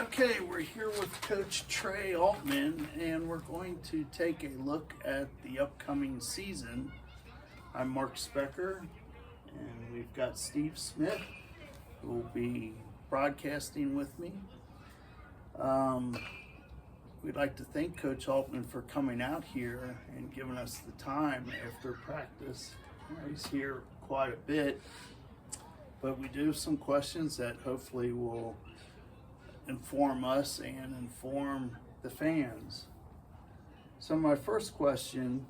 Okay, we're here with Coach Trey Altman, and we're going to take a look at the upcoming season. I'm Mark Specker, and we've got Steve Smith, who will be broadcasting with me. We'd like to thank Coach Altman for coming out here and giving us the time after practice. He's here quite a bit, but we do have some questions that hopefully will inform us and inform the fans. So my first question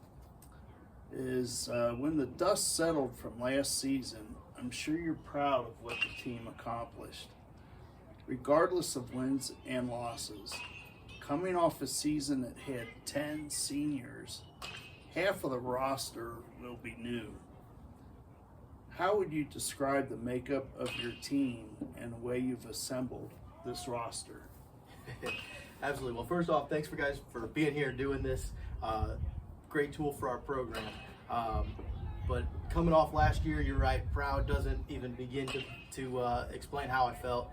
is, when the dust settled from last season, I'm sure you're proud of what the team accomplished, regardless of wins and losses. Coming off a season that had 10 seniors, half of the roster will be new. How would you describe the makeup of your team and the way you've assembled this roster? Absolutely. Well, first off, thanks for guys for being here doing this. Great tool for our program. But coming off last year, you're right, proud doesn't even begin to explain how I felt.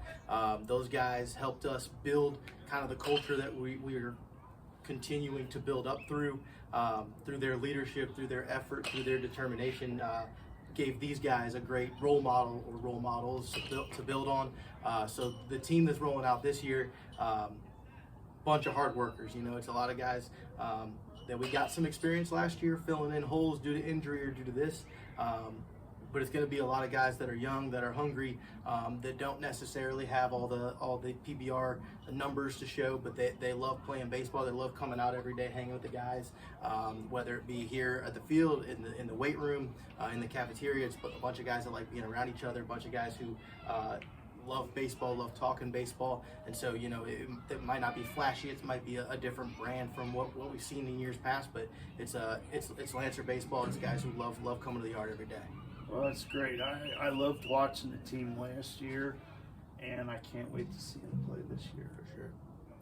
Those guys helped us build kind of the culture that we are continuing to build up through their leadership, through their effort, through their determination. Gave these guys a great role model or role models to build on. So the team that's rolling out this year, bunch of hard workers. You know, it's a lot of guys that we got some experience last year filling in holes due to injury or due to this. But it's going to be a lot of guys that are young, that are hungry, that don't necessarily have all the PBR numbers to show, but they love playing baseball. They love coming out every day, hanging with the guys, whether it be here at the field, in the weight room, in the cafeteria. It's a bunch of guys that like being around each other, a bunch of guys who love baseball, love talking baseball. And so, you know, it might not be flashy. It might be a different brand from what we've seen in years past, but it's Lancer baseball. It's guys who love coming to the yard every day. Well, that's great. I loved watching the team last year, and I can't wait to see them play this year for sure.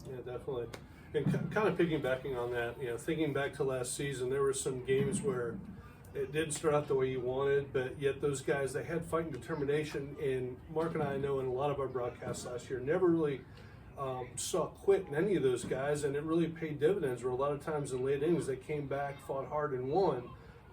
Yeah, definitely. And kind of piggybacking on that, you know, thinking back to last season, there were some games where it didn't start out the way you wanted, but yet those guys, they had fight and determination. And Mark and I know in a lot of our broadcasts last year never really saw quit in any of those guys, and it really paid dividends. Where a lot of times in late innings they came back, fought hard, and won.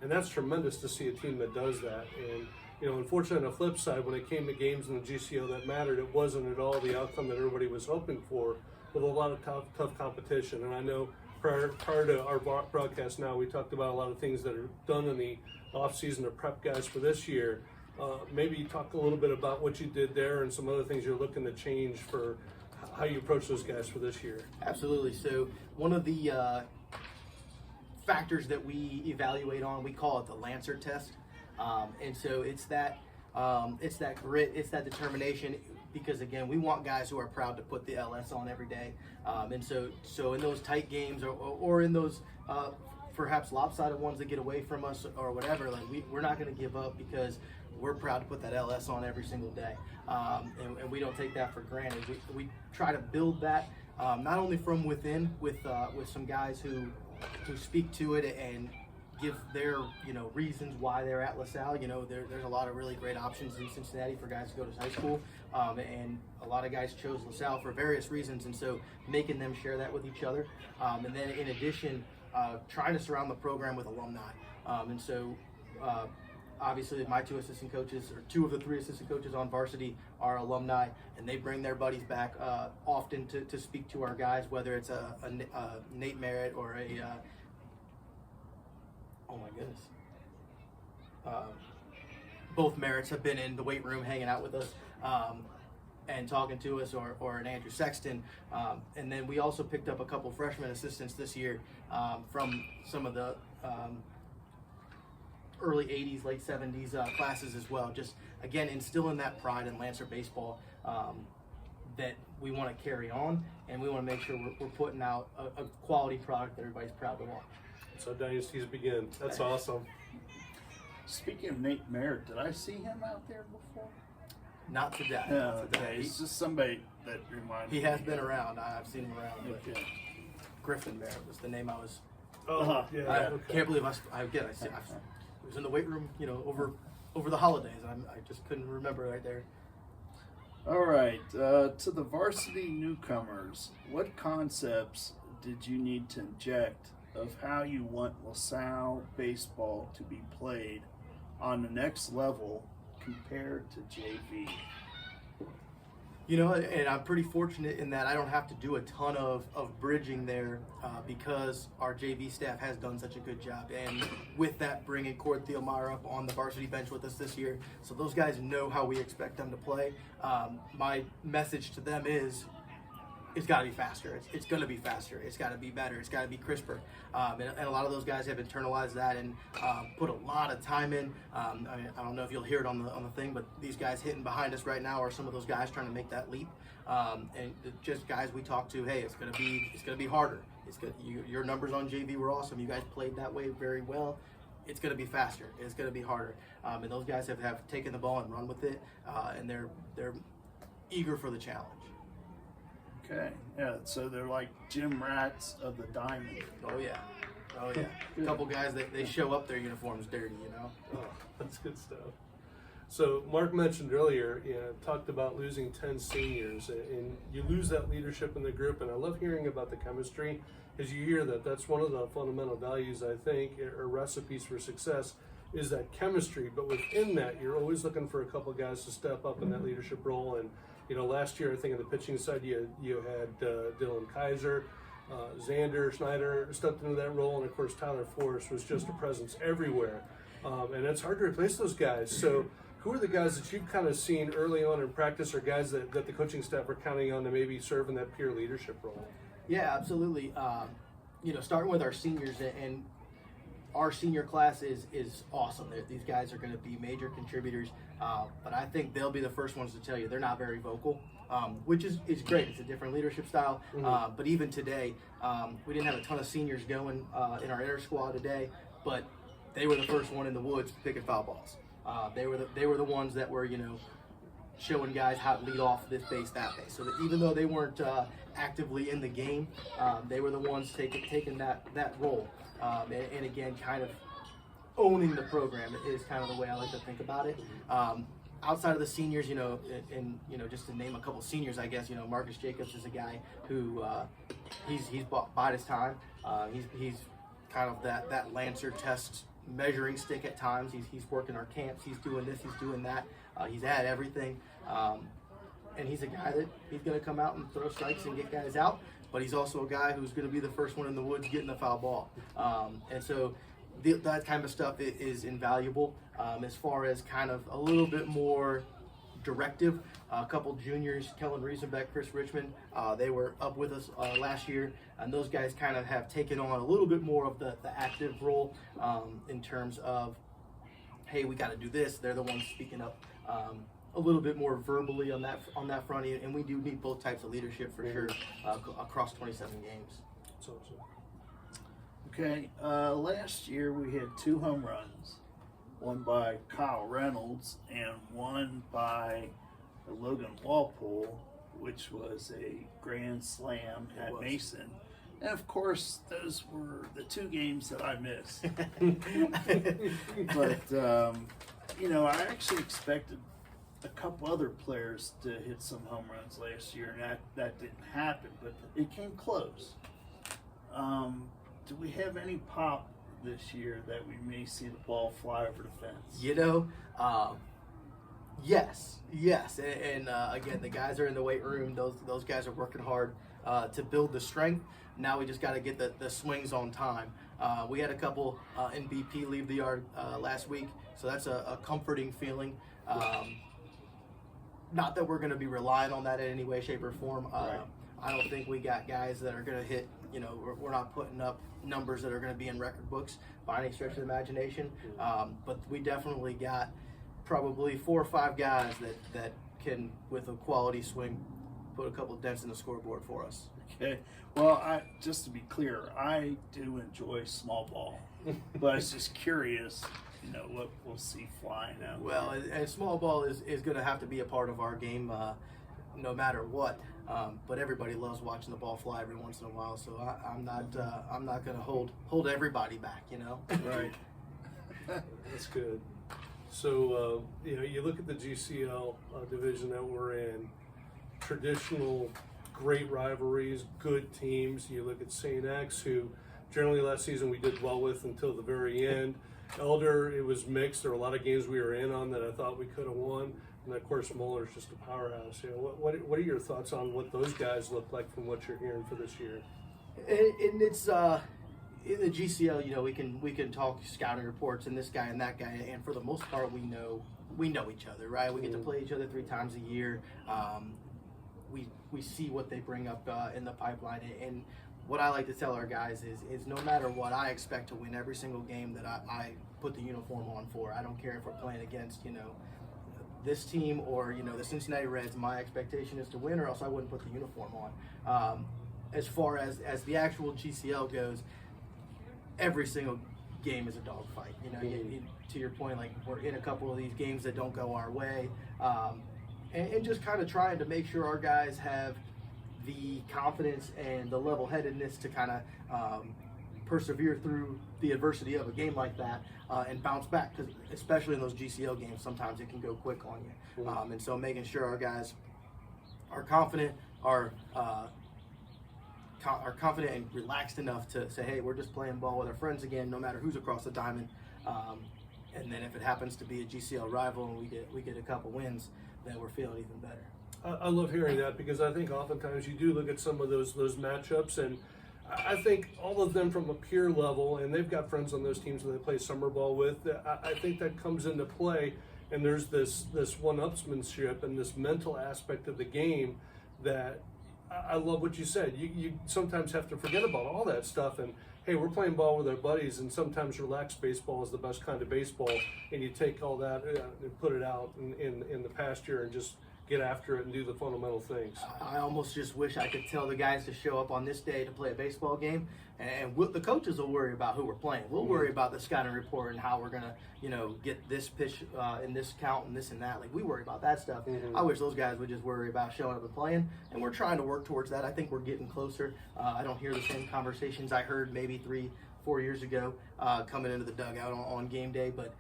And that's tremendous to see a team that does that. And, you know, unfortunately, on the flip side, when it came to games in the GCO that mattered, it wasn't at all the outcome that everybody was hoping for, with a lot of tough competition. And I know prior to our broadcast now, we talked about a lot of things that are done in the offseason to prep guys for this year. Maybe talk a little bit about what you did there and some other things you're looking to change for how you approach those guys for this year. Absolutely. So one of the factors that we evaluate on, we call it the Lancer test, and so it's that grit, it's that determination, because again, we want guys who are proud to put the LS on every day, and so in those tight games or in those perhaps lopsided ones that get away from us or whatever, like we're not going to give up, because we're proud to put that LS on every single day, and we don't take that for granted. We try to build that not only from within with some guys who speak to it and give their, you know, reasons why they're at LaSalle. You know, there's a lot of really great options in Cincinnati for guys to go to high school, and a lot of guys chose LaSalle for various reasons, and so making them share that with each other, and then in addition, trying to surround the program with alumni, and so obviously my two assistant coaches, or two of the three assistant coaches on varsity, are alumni, and they bring their buddies back often to speak to our guys, whether it's a Nate Merritt or a oh my goodness, both Merritts have been in the weight room hanging out with us and talking to us, or an Andrew Sexton, and then we also picked up a couple freshman assistants this year from some of the early 80s, late 70s classes as well. Just, again, instilling that pride in Lancer baseball that we want to carry on, and we want to make sure we're putting out a quality product that everybody's proud to watch. So dynasties begin. That's awesome. Speaking of Nate Merritt, did I see him out there before? Not today. No, okay. He's just somebody that reminds me. He has been around. I've seen him around. But Okay. Griffin Merritt was the name I was. Oh, yeah. I Okay. can't believe I was in the weight room, you know, over the holidays. I just couldn't remember right there. All right, to the varsity newcomers, what concepts did you need to inject of how you want LaSalle baseball to be played on the next level compared to JV? You know, and I'm pretty fortunate in that I don't have to do a ton of bridging there because our JV staff has done such a good job. And with that, bringing Cord Thielmeyer up on the varsity bench with us this year, so those guys know how we expect them to play. My message to them is, it's got to be faster. It's going to be faster. It's got to be better. It's got to be crisper. And a lot of those guys have internalized that and put a lot of time in. I mean, I don't know if you'll hear it on the thing, but these guys hitting behind us right now are some of those guys trying to make that leap. And just guys we talk to, hey, it's going to be harder. It's good. Your numbers on JV were awesome. You guys played that way very well. It's going to be faster. It's going to be harder. And those guys have taken the ball and run with it, and they're eager for the challenge. Okay, yeah, so they're like gym rats of the diamond. Oh yeah. A couple guys that they show up their uniforms dirty, you know. Oh, that's good stuff. So Mark mentioned earlier, talked about losing 10 seniors, and you lose that leadership in the group. And I love hearing about the chemistry, because you hear that that's one of the fundamental values, I think, or recipes for success, is that chemistry. But within that, you're always looking for a couple guys to step up in that leadership role. And last year, I think on the pitching side, you had Dylan Kaiser, Xander Schneider stepped into that role, and of course Tyler Forrest was just a presence everywhere. And it's hard to replace those guys. So who are the guys that you've kind of seen early on in practice, or guys that the coaching staff are counting on to maybe serve in that peer leadership role? Yeah, absolutely. Starting with our seniors, and our senior class is awesome. These guys are going to be major contributors, but I think they'll be the first ones to tell you they're not very vocal, which is great. It's a different leadership style. But even today, we didn't have a ton of seniors going in our inter squad today, but they were the first one in the woods picking foul balls. They were the ones that were showing guys how to lead off this base, that base. So that even though they weren't actively in the game, they were the ones taking that role. And again, kind of owning the program is kind of the way I like to think about it. Outside of the seniors, and just to name a couple seniors, I guess, Marcus Jacobs is a guy who he's bought his time. He's kind of that Lancer test measuring stick at times. He's working our camps. He's doing this. He's doing that. He's at everything. And he's a guy that he's going to come out and throw strikes and get guys out. But he's also a guy who's going to be the first one in the woods getting the foul ball. And so that kind of stuff is invaluable. As far as kind of a little bit more directive, a couple juniors, Kellen Riesenbeck, Chris Richmond, they were up with us last year, and those guys kind of have taken on a little bit more of the active role in terms of, hey, we got to do this. They're the ones speaking up a little bit more verbally on that front, and we do need both types of leadership for sure across 27 games. So. Okay, last year we had 2 home runs, one by Kyle Reynolds and one by Logan Walpole, which was a grand slam at Mason. And of course, those were the 2 games that I missed. But, I actually expected a couple other players to hit some home runs last year, and that didn't happen, but it came close. Do we have any pop this year that we may see the ball fly over the fence? Yes. And again, the guys are in the weight room. Those guys are working hard to build the strength. Now we just got to get the swings on time. We had a couple in BP leave the yard last week, so that's a comforting feeling. Not that we're going to be relying on that in any way, shape, or form. Right. I don't think we got guys that are going to hit, we're not putting up numbers that are going to be in record books by any stretch of the imagination. But we definitely got probably 4 or 5 guys that can, with a quality swing, put a couple dents in the scoreboard for us. Okay. Well, just to be clear, I do enjoy small ball, but I was just curious, what we'll see flying out. Well, and small ball is going to have to be a part of our game no matter what. But everybody loves watching the ball fly every once in a while, so I'm not going to hold everybody back, Right. That's good. So, you look at the GCL division that we're in. traditional great rivalries, good teams. You look at St. X, who generally last season we did well with until the very end. Elder, it was mixed. There were a lot of games we were in on that I thought we could have won. And of course, Muller's just a powerhouse. You know, what are your thoughts on what those guys look like from what you're hearing for this year? And it's in the GCL, you know, we can talk scouting reports and this guy and that guy, and for the most part, we know each other, right? We get to play each other 3 times a year. We see what they bring up in the pipeline, and what I like to tell our guys is no matter what, I expect to win every single game that I put the uniform on for. I don't care if we're playing against, you know, this team or, you know, the Cincinnati Reds. My expectation is to win, or else I wouldn't put the uniform on. As far as the actual GCL goes, every single game is a dogfight. You know, to your point, like we're in a couple of these games that don't go our way, and just kind of trying to make sure our guys have the confidence and the level-headedness to kind of persevere through the adversity of a game like that and bounce back, because especially in those GCL games, sometimes it can go quick on you. And so making sure our guys are confident, are confident and relaxed enough to say, hey, we're just playing ball with our friends again, no matter who's across the diamond. And then if it happens to be a GCL rival and we get a couple wins, then we're feeling even better. I love hearing that, because I think oftentimes you do look at some of those matchups, and I think all of them from a peer level, and they've got friends on those teams that they play summer ball with. I think that comes into play, and there's this one-upsmanship and this mental aspect of the game that I love what you said. You sometimes have to forget about all that stuff, and hey, we're playing ball with our buddies, and sometimes relaxed baseball is the best kind of baseball, and you take all that and put it out in the pasture and just get after it and do the fundamental things. I almost just wish I could tell the guys to show up on this day to play a baseball game, and the coaches will worry about who we're playing. We'll worry about the scouting report and how we're gonna, you know, get this pitch in this count and this and that. Like, we worry about that stuff. I wish those guys would just worry about showing up and playing, and we're trying to work towards that. I think we're getting closer. I don't hear the same conversations I heard maybe 3-4 years ago coming into the dugout on game day, but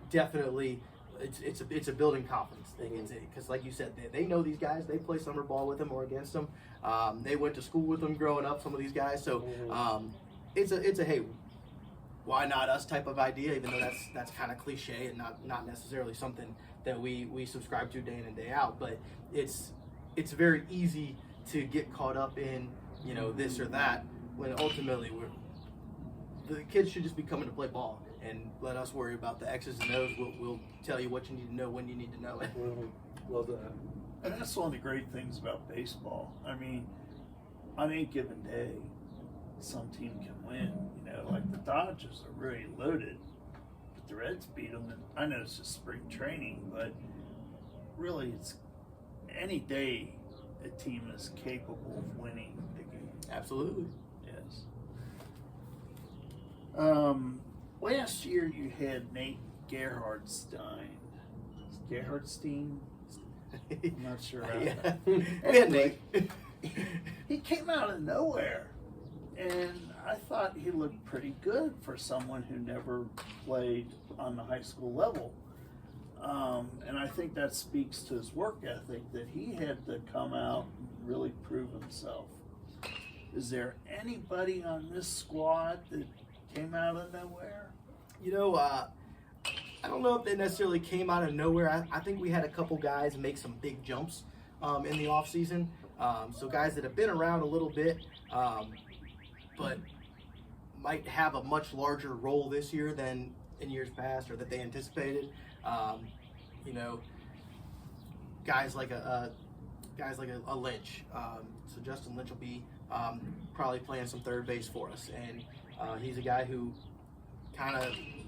definitely. It's a building confidence thing, because like you said, they know these guys. They play summer ball with them or against them. They went to school with them growing up, some of these guys. So it's a hey, why not us type of idea, even though that's kind of cliche and not necessarily something that we subscribe to day in and day out. But it's very easy to get caught up in, you know, this or that, when ultimately the kids should just be coming to play ball. And let us worry about the X's and O's. We'll tell you what you need to know when you need to know it. Love that. And that's one of the great things about baseball. I mean, on any given day, some team can win. You know, like the Dodgers are really loaded, but the Reds beat them. And I know it's just spring training, but really, it's any day a team is capable of winning the game. Absolutely. Yes. Last year you had Nate Gerhardstein. Gerhardstein? I'm not sure. Yeah. We had Nate. He came out of nowhere, and I thought he looked pretty good for someone who never played on the high school level. And I think that speaks to his work ethic, that he had to come out and really prove himself. Is there anybody on this squad that came out of nowhere? You know, I don't know if they necessarily came out of nowhere. I think we had a couple guys make some big jumps in the offseason. So guys that have been around a little bit, but might have a much larger role this year than in years past, or that they anticipated. You know, guys like a Lynch. So Justin Lynch will be probably playing some third base for us, and he's a guy who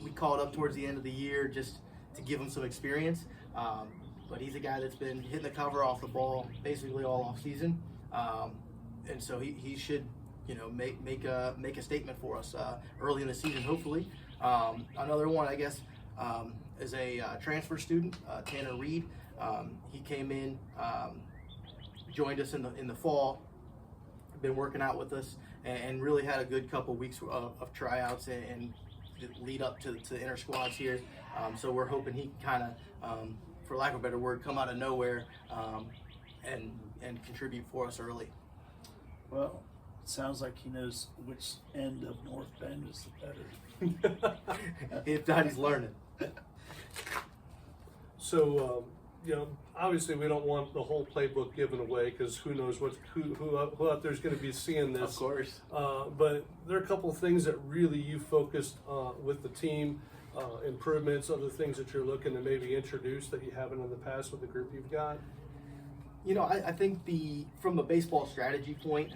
we called up towards the end of the year just to give him some experience. But he's a guy that's been hitting the cover off the ball basically all off season, and so he should, you know, make a statement for us early in the season, hopefully. Another one, I guess, is a transfer student, Tanner Reed. He came in, joined us in the fall, been working out with us, and really had a good couple weeks of tryouts and lead up to the inter squads here. So we're hoping he kind of, for lack of a better word, come out of nowhere and contribute for us early. Well, it sounds like he knows which end of North Bend is the better. If not, he's learning. So, obviously we don't want the whole playbook given away because who knows who out there is going to be seeing this. Of course. But there are a couple of things that really you focused with the team, improvements, other things that you're looking to maybe introduce that you haven't in the past with the group you've got. I think from a baseball strategy point,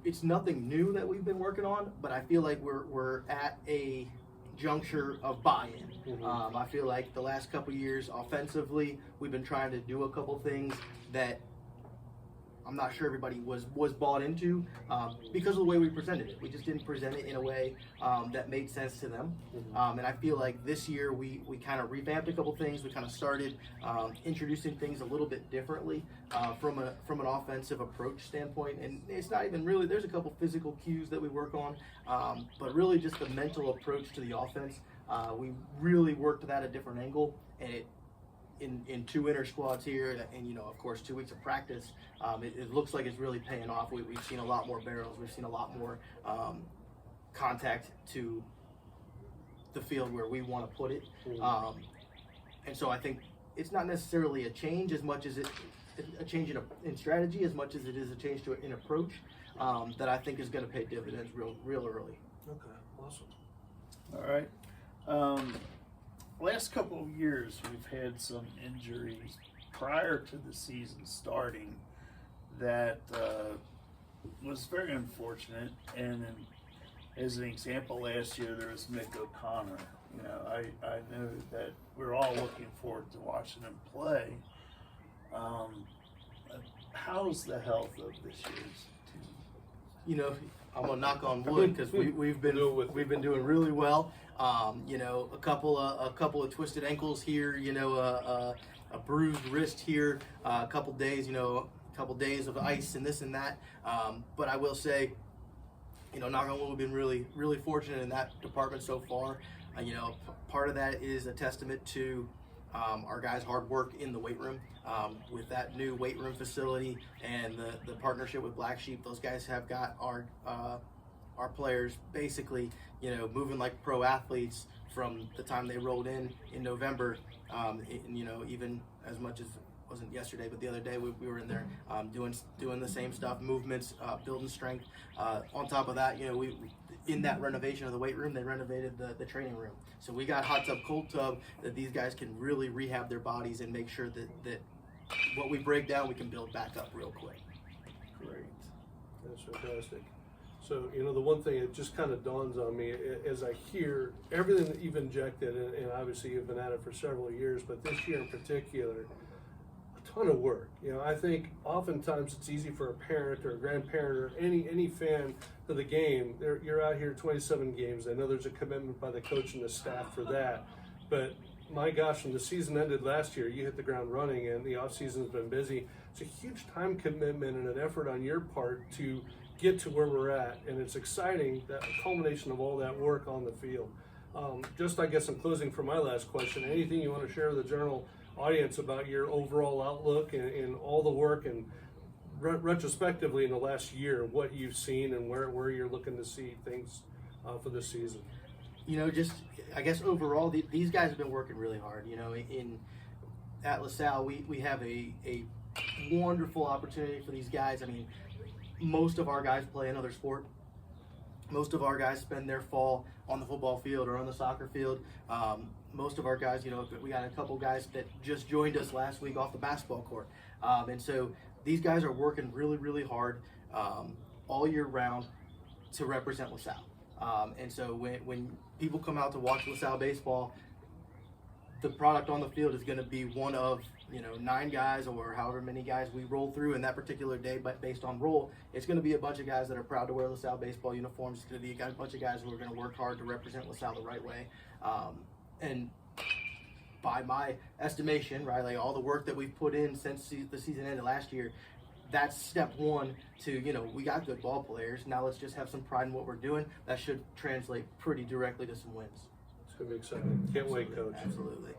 it's nothing new that we've been working on, but I feel like we're at a juncture of buy-in. Mm-hmm. I feel like the last couple of years offensively, we've been trying to do a couple things that I'm not sure everybody was bought into because of the way we presented it. We just didn't present it in a way that made sense to them. Mm-hmm. And I feel like this year we kind of revamped a couple things. We kind of started introducing things a little bit differently from an offensive approach standpoint. And it's not even really, there's a couple physical cues that we work on, but really just the mental approach to the offense. We really worked that at a different angle, and it in 2 inter squads here, and of course 2 weeks of practice, it looks like it's really paying off. We've seen a lot more barrels. We've seen a lot more contact to the field where we want to put it. And so I think it's not necessarily a change as much as a change in strategy as much as it is a change in approach that I think is going to pay dividends real early. Okay, awesome. All right. Last couple of years, we've had some injuries prior to the season starting that was very unfortunate. And then, as an example, last year there was Mick O'Connor. I know that we're all looking forward to watching him play. How's the health of this year's team? I'm gonna knock on wood because we've been doing really well. A couple of twisted ankles here. A bruised wrist here. A couple days. A couple days of ice and this and that. But I will say, knock on wood, we've been really fortunate in that department so far. Part of that is a testament to our guys' hard work in the weight room. With that new weight room facility and the partnership with Black Sheep, those guys have got our players basically, moving like pro athletes from the time they rolled in November. Even as much as wasn't yesterday, but the other day we were in there doing the same stuff, movements, building strength. On top of that, we in that renovation of the weight room, they renovated the training room. So we got hot tub, cold tub that these guys can really rehab their bodies and make sure that what we break down, we can build back up real quick. Great. That's fantastic. So, the one thing that just kind of dawns on me as I hear everything that you've injected, and obviously you've been at it for several years, but this year in particular, a ton of work. I think oftentimes it's easy for a parent or a grandparent or any fan of the game. You're out here 27 games. I know there's a commitment by the coach and the staff for that, but my gosh, when the season ended last year, you hit the ground running, and the off season's been busy. It's a huge time commitment and an effort on your part to get to where we're at, and it's exciting, that culmination of all that work on the field. Just, I guess, in closing for my last question, anything you want to share with the general audience about your overall outlook and all the work and retrospectively in the last year, what you've seen and where you're looking to see things for this season? Just, I guess overall, these guys have been working really hard. At LaSalle, we have a wonderful opportunity for these guys. I mean, most of our guys play another sport. Most of our guys spend their fall on the football field or on the soccer field. Most of our guys, we got a couple guys that just joined us last week off the basketball court. And so these guys are working really, really hard all year round to represent LaSalle. And so when people come out to watch LaSalle baseball, the product on the field is going to be one of 9 guys or however many guys we roll through in that particular day, but based on role, it's going to be a bunch of guys that are proud to wear LaSalle baseball uniforms. It's going to be a bunch of guys who are going to work hard to represent LaSalle the right way. And by my estimation, right, like all the work that we've put in since the season ended last year, that's step one to, we got good ball players. Now let's just have some pride in what we're doing. That should translate pretty directly to some wins. It's going to be exciting. Can't wait, Coach. Absolutely.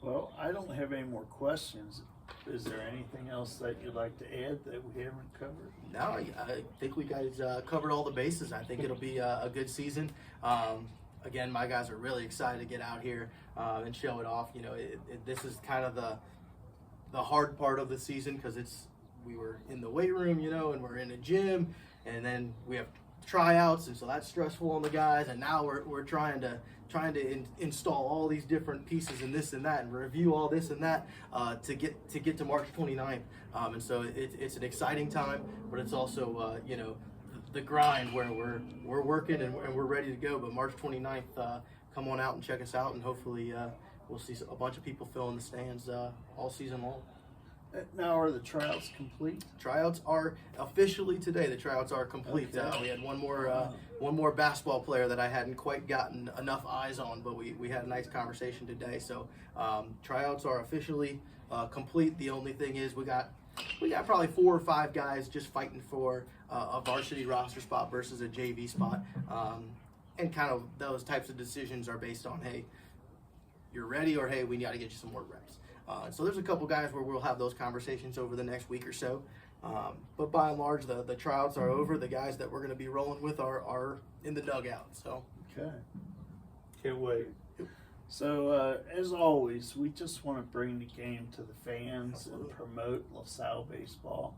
Well, I don't have any more questions. Is there anything else that you'd like to add that we haven't covered? No, I think we guys covered all the bases. I think it'll be a good season. Again, my guys are really excited to get out here and show it off. You know, this is kind of the hard part of the season because we were in the weight room, you know, and we're in a gym, and then we have tryouts, and so that's stressful on the guys. And now we're trying to install all these different pieces and this and that, and review all this and that to get to March 29th. And so it's an exciting time, but it's also you know, the grind where we're working and we're ready to go. But March 29th, come on out and check us out, and hopefully we'll see a bunch of people filling the stands all season long. Now, are the tryouts complete? Tryouts are officially today. The tryouts are complete. Okay. We had one more basketball player that I hadn't quite gotten enough eyes on, but we had a nice conversation today. So tryouts are officially complete. The only thing is we got probably 4 or 5 guys just fighting for a varsity roster spot versus a JV spot, and kind of those types of decisions are based on, hey, you're ready, or hey, we got to get you some more reps. So there's a couple guys where we'll have those conversations over the next week or so. But by and large, the tryouts are over. The guys that we're going to be rolling with are in the dugout. So Okay. Can't wait. So, as always, we just want to bring the game to the fans and promote LaSalle baseball.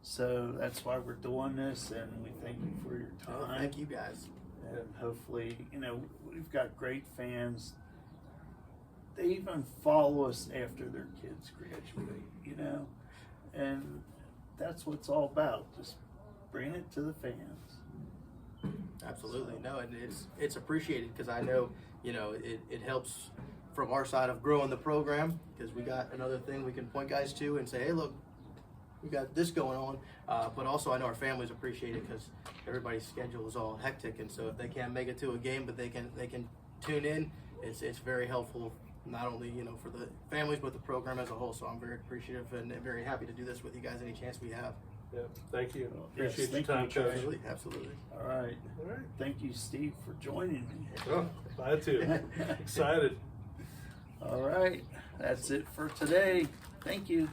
So that's why we're doing this, and we thank you for your time. thank you guys. And hopefully, you know, we've got great fans. They even follow us after their kids graduate, you know, and that's what it's all about. Just bring it to the fans. Absolutely. No, and it's appreciated because I know, you know, it helps from our side of growing the program, because we got another thing we can point guys to and say, hey, look, we got this going on. But also I know our families appreciate it because everybody's schedule is all hectic, and so if they can't make it to a game but they can tune in, it's very helpful, not only, you know, for the families but the program as a whole. So I'm very appreciative and very happy to do this with you guys any chance we have. Yeah, thank you. Yes, Appreciate thank your time, you, Coach. Absolutely, absolutely. All right. All right. Thank you, Steve, for joining me. Oh, glad to. Excited. All right. That's it for today. Thank you.